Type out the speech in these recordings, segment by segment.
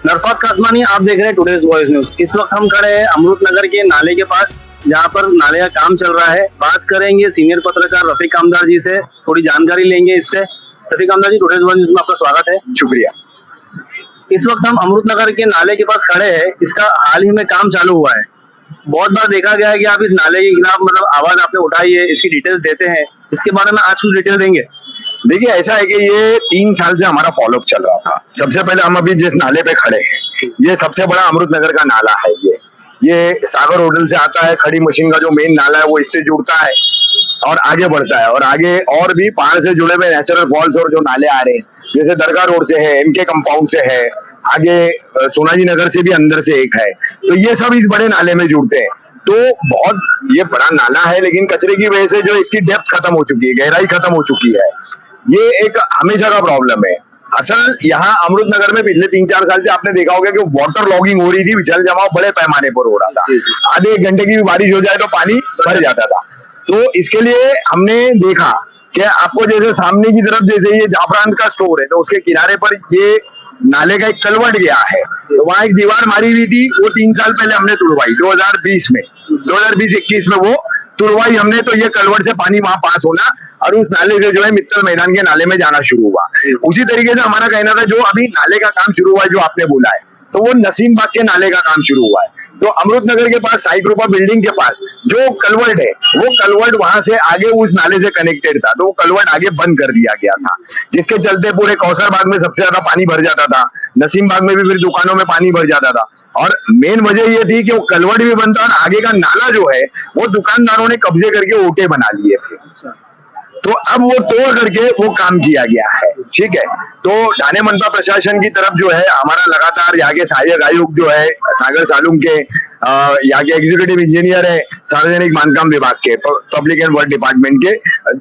नरफत कासमानी, आप देख रहे हैं टुडेज वॉइस न्यूज। इस वक्त हम खड़े हैं अमृत नगर के नाले के पास, जहां पर नाले का काम चल रहा है। बात करेंगे सीनियर पत्रकार रफीक कामदार जी से, थोड़ी जानकारी लेंगे इससे। रफीक कामदार जी, टुडेज वॉइस न्यूज में आपका स्वागत है। शुक्रिया। इस वक्त हम अमृत नगर के नाले के पास खड़े हैं। इसका हाल ही में काम चालू हुआ है। बहुत बार देखा गया है कि आप इस नाले के खिलाफ आवाज आपने उठाई है, इसकी डिटेल्स देते हैं। इसके बारे में आज कुछ डिटेल देंगे। देखिए, ऐसा है कि ये 3 साल से हमारा फॉलोअप चल रहा था। सबसे पहले हम अभी जिस नाले पे खड़े हैं, ये सबसे बड़ा अमृत नगर का नाला है। ये सागर होटल से आता है, खड़ी मशीन का जो मेन नाला है वो इससे जुड़ता है और आगे बढ़ता है। और आगे और भी पहाड़ से जुड़े हुए नेचुरल फॉल्स और जो नाले आ रहे हैं, जैसे दरगाह रोड से है, इनके कंपाउंड से है, आगे सोनाजी नगर से भी अंदर से एक है, तो ये सब इस बड़े नाले में जुड़ते हैं। तो बहुत ये बड़ा नाला है, लेकिन कचरे की वजह से जो इसकी डेप्थ खत्म हो चुकी है, गहराई खत्म हो चुकी है। ये एक हमेशा का प्रॉब्लम है। असल यहाँ अमृत नगर में पिछले 3-4 साल से आपने देखा होगा कि वाटर लॉगिंग हो रही थी, जल जमाव बड़े पैमाने पर हो रहा था। आधे 1 घंटे की भी बारिश हो जाए तो पानी भर जाता था। तो इसके लिए हमने देखा कि आपको जैसे सामने की तरफ जैसे ये जाफरान का स्टोर है, तो उसके किनारे पर ये नाले का एक कलवट गया है, तो वहां एक दीवार मारी हुई थी, वो 3 साल पहले हमने तुड़वाई। 2020 में 2020-21 में वो तुड़वाई हमने, तो ये कलवट से पानी वहां पास होना और उस नाले से जो है मित्तल मैदान के नाले में जाना शुरू हुआ। उसी तरीके से हमारा कहना था, जो अभी नाले का काम शुरू हुआ है, जो आपने बोला है, तो वो नसीम बाग के नाले का काम शुरू हुआ है। तो अमृत नगर के पास साई कृपा बिल्डिंग के पास जो कलवर्ट है, वो कलवर्ट वहां से आगे उस नाले से कनेक्टेड था, तो वो कलवर्ट आगे बंद कर दिया गया था, जिसके चलते पूरे कौसर बाग में सबसे ज्यादा पानी भर जाता था, नसीम बाग में भी फिर दुकानों में पानी भर जाता था। और मेन वजह ये थी कि वो कलवर्ट भी बनता और आगे का नाला जो है वो दुकानदारों ने कब्जे करके ओटे बना लिए थे। तो अब वो तोड़ करके वो काम किया गया है। ठीक है, तो ठाणे मनपा प्रशासन की तरफ जो है हमारा लगातार यहाँ के सहायक आयुक्त जो है सागर सालुम के, यहाँ के एग्जीक्यूटिव इंजीनियर है सार्वजनिक बांधकाम विभाग के, पब्लिक एंड वर्क डिपार्टमेंट के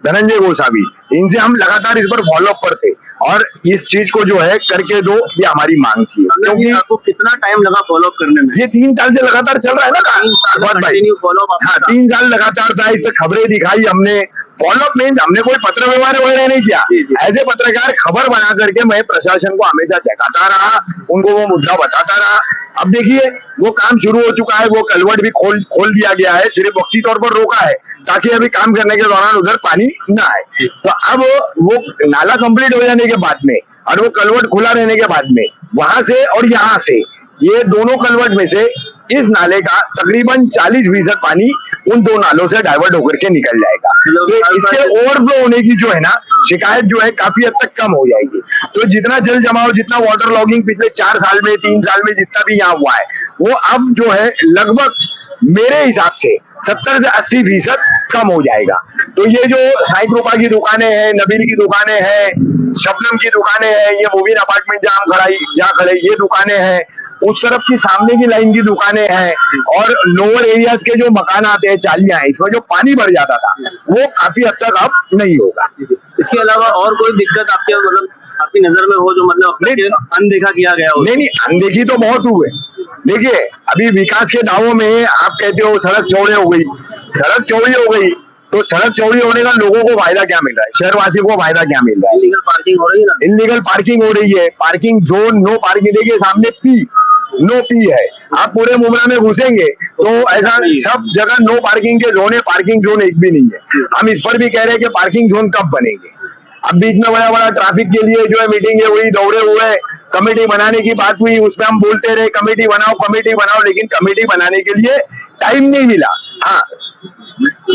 धनंजय गोसावी, इनसे हम लगातार इस पर फॉलोअप पर थे और इस चीज को जो है करके दो, ये हमारी मांग थी। क्योंकि आपको कितना टाइम लगा फॉलोअप करने में? ये 3 साल से लगातार चल रहा है ना। 3 साल फॉलोअप। हाँ, 3 साल लगातार था। इस पर खबरें दिखाई हमने। फॉलोअप मीन्स हमने कोई पत्र व्यवहार वगैरह नहीं किया। ऐसे पत्रकार खबर बना करके मैं प्रशासन को हमेशा चेकाता रहा, उनको वो मुद्दा बताता रहा। अब देखिए, वो काम शुरू हो चुका है, वो कलवर्ट भी खोल दिया गया है, सिर्फ वक्ती तौर पर रोका है ताकि अभी काम करने के दौरान उधर पानी न आए। तो अब वो नाला कंप्लीट हो जाने के बाद में और वो कलवर्ट खुला रहने के बाद में वहां से और यहाँ से, ये दोनों कलवर्ट में से इस नाले का तकरीबन 40% पानी उन 2 नालों से डाइवर्ट होकर के निकल जाएगा। तो इसके ओवरफ्लो होने की जो है ना शिकायत जो है काफी हद तक कम हो जाएगी। तो जितना जल जमाव, जितना वाटर लॉगिंग पिछले 4 साल में 3 साल में जितना भी यहाँ हुआ है, वो अब जो है लगभग मेरे हिसाब से 70 से 80% कम हो जाएगा। तो ये जो साई कृपा की दुकानें हैं, नबील की दुकानें हैं, शबनम की दुकानें हैं, ये मुबीन अपार्टमेंट जहाँ खड़े ये दुकानें हैं, उस तरफ की सामने की लाइन की दुकानें हैं और लोअर एरियाज के जो मकान आते हैं, चालियां हैं, इसमें जो पानी भर जाता था वो काफी हद तक अब नहीं होगा। इसके अलावा और कोई दिक्कत आपके आपकी नजर में हो जो अनदेखा किया गया हो? नहीं, अनदेखी तो बहुत हुए। देखिए, अभी विकास के दावों में आप कहते हो सड़क चौड़ी हो गई, सड़क चौड़ी हो गई, तो सड़क चौड़ी होने का लोगों को फायदा क्या मिल रहा है, शहरवासियों को फायदा क्या मिल रहा है? इलीगल पार्किंग हो रही है ना, इलीगल पार्किंग हो रही है। पार्किंग जोन, नो पार्किंग, देखिए सामने नो पी है। आप पूरे मुमरा में घुसेंगे तो ऐसा सब जगह नो पार्किंग के जोन है, पार्किंग जोन एक भी नहीं है। हम इस पर भी कह रहे हैं कि पार्किंग जोन कब बनेंगे। अब बीच में बड़ा ट्रैफिक के लिए जो है मीटिंग हुई, दौड़े हुए, कमेटी बनाने की बात हुई, उस पर हम बोलते रहे कमेटी बनाओ, लेकिन कमेटी बनाने के लिए टाइम नहीं मिला। हाँ,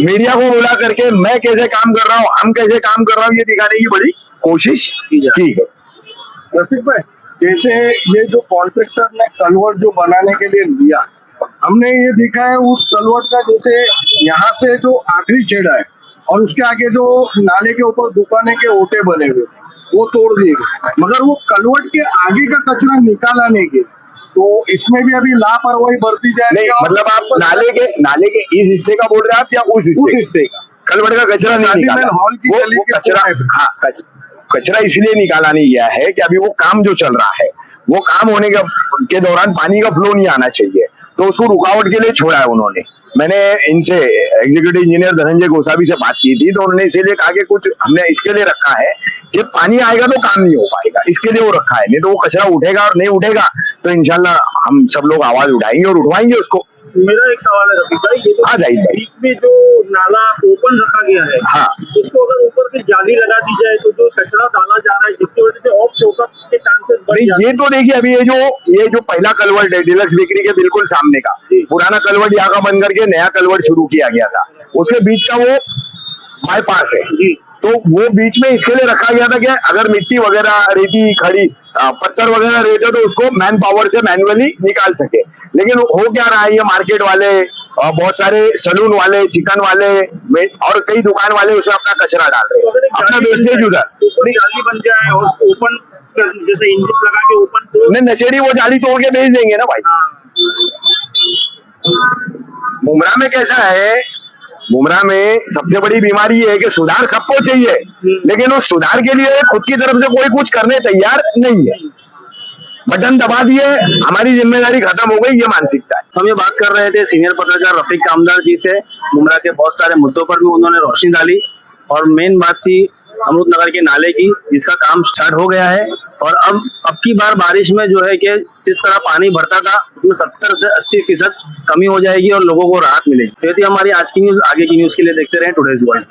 मीडिया को बुला करके मैं कैसे काम कर रहा हूँ, हम कैसे काम कर रहा हूँ, ये दिखाने की बड़ी कोशिश की है। रफीक भाई, जैसे ये जो कॉन्ट्रैक्टर ने कलवर्ट जो बनाने के लिए लिया, हमने ये देखा है उस कलवर्ट का जैसे यहाँ से जो आखिरी छेड़ा है और उसके आगे जो नाले के ऊपर दुकानें के ओटे बने हुए वो तोड़ दिए गए, मगर वो कलवर्ट के आगे का कचरा निकाला नहीं गया। तो इसमें भी अभी लापरवाही बरती जाए। मतलब आप नाले के इस हिस्से का बोल रहे हैं आप या उस हिस्से का? कलवर्ट का कचरा नहीं निकाला, हॉल की गली वो कचरा, हाँ, कचरा इसलिए निकाला नहीं गया है कि अभी वो काम जो चल रहा है, वो काम होने के दौरान पानी का फ्लो नहीं आना चाहिए, तो उसको रुकावट के लिए छोड़ा है उन्होंने। मैंने इनसे एग्जीक्यूटिव इंजीनियर धनंजय गोसावी से बात की थी, तो उन्होंने इसीलिए कहा कि कुछ हमने इसके लिए रखा है कि पानी आएगा तो काम नहीं हो पाएगा, इसके लिए वो रखा है। नहीं तो वो कचरा उठेगा और नहीं उठेगा तो इंशाल्लाह हम सब लोग आवाज उठाएंगे और उठवाएंगे उसको। मेरा एक सवाल है रफीक भाई, ये तो हाँ जाहिद भाई। बीच में जो नाला ओपन रखा गया है, हाँ उसको अगर ऊपर से जाली लगा दी जाए तो जो कचरा डाला जा रहा है जिसकी वजह से ऑफ चौका के चांसेस बढ़ नहीं, जाते ये तो देखिए अभी ये जो पहला कलवर्ट है डीलक्स बेकरी के बिल्कुल सामने का, पुराना कलवर्ट यहाँ का बंद करके नया कलवर्ट शुरू किया गया था, उसके बीच का वो बाईपास है। जी। तो वो बीच में इसके लिए रखा गया था कि अगर मिट्टी वगैरह रेती खड़ी पत्थर वगैरह रहते तो उसको मैन पावर से मैनुअली निकाल सके। लेकिन हो क्या रहा है, ये मार्केट वाले बहुत सारे सलून वाले, चिकन वाले और कई दुकान वाले उसमें अपना कचरा डाल रहे तो अगर हैं, एक अपना जाली बन वेस्टेज जाए, उधर। ऊपर जाली बन जाए और ओपन जैसे इंजिन लगा के ओपन तो नहीं, नशेड़ी वो जाली तोड़ के बेच देंगे ना भाई। मुमरा में कैसा है, मुमरा में सबसे बड़ी बीमारी ये है कि सुधार सबको चाहिए, लेकिन उस सुधार के लिए खुद की तरफ से कोई कुछ करने तैयार नहीं है। बटन दबा दिए, हमारी जिम्मेदारी खत्म हो गई, ये मानसिकता है। हम ये बात कर रहे थे सीनियर पत्रकार रफीक कामदार जी से, मुमरा के बहुत सारे मुद्दों पर भी उन्होंने रोशनी डाली और मेन बात थी अमृत नगर के नाले की, जिसका काम स्टार्ट हो गया है। और अब की बार बारिश में जो है कि जिस तरह पानी भरता था उसमें 70 से 80% कमी हो जाएगी और लोगों को राहत मिलेगी। तो ये थी हमारी आज की न्यूज। आगे की न्यूज के लिए देखते रहें टुडेज वर्ल्ड।